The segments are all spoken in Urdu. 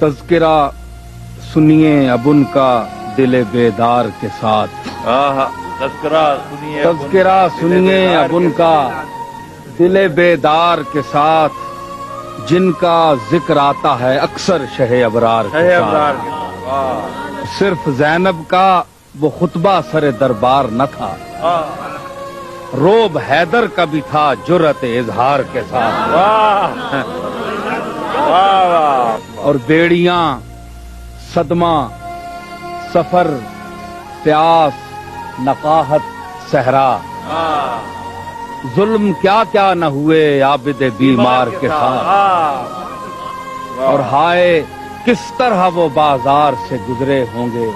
تذکرہ سنیے اب ان کا دل بیدار کے ساتھ، تذکرہ سنیے اب ان کا دل بیدار کے ساتھ، جن کا ذکر آتا ہے اکثر شہ ابرار کے ساتھ۔ صرف زینب کا وہ خطبہ سر دربار نہ تھا، روب حیدر کا بھی تھا جرأت اظہار کے ساتھ۔ اور بیڑیاں، صدمہ، سفر، پیاس، نقاہت، صحرا، ظلم کیا کیا نہ ہوئے عابد بیمار کے ساتھ۔ اور ہائے کس طرح وہ بازار سے گزرے ہوں گے،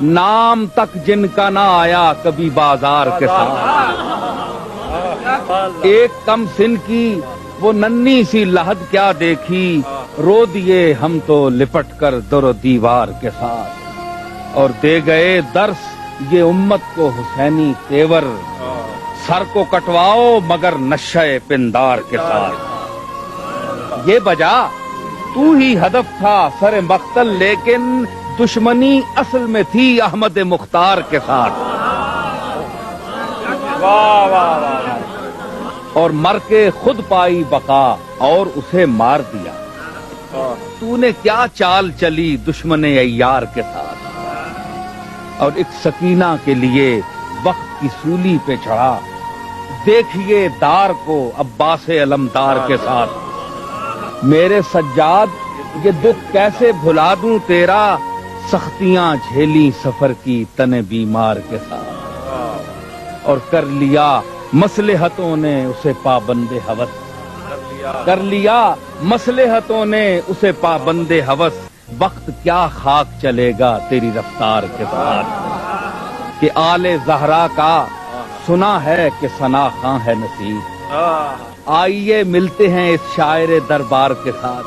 نام تک جن کا نہ آیا کبھی بازار کے ساتھ۔ ایک کم سن کی وہ ننھی سی لحد کیا دیکھی، رو دیے ہم تو لپٹ کر در و دیوار کے ساتھ۔ اور دے گئے درس یہ امت کو حسینی تیور، سر کو کٹواؤ مگر نشہ پندار کے ساتھ۔ یہ بجا تو ہی ہدف تھا سر مقتل، لیکن دشمنی اصل میں تھی احمد مختار کے ساتھ۔ اور مر کے خود پائی بقا اور اسے مار دیا، تو نے کیا چال چلی دشمن عیار کے ساتھ۔ اور ایک سکینہ کے لیے وقت کی سولی پہ چڑھا، دیکھیے دار کو عباس علمدار کے ساتھ۔ میرے سجاد یہ دکھ کیسے بھلا دوں تیرا، سختیاں جھیلی سفر کی تن بیمار کے ساتھ۔ اور کر لیا مصلحتوں نے اسے پابند ہوس، کر لیا مصلحتوں نے اسے پابند ہوس، وقت کیا خاک چلے گا تیری رفتار کے ساتھ۔ کہ آل زہرا کا سنا ہے کہ ثنا خاں ہے نصیب، آئیے ملتے ہیں اس شاعر دربار کے ساتھ۔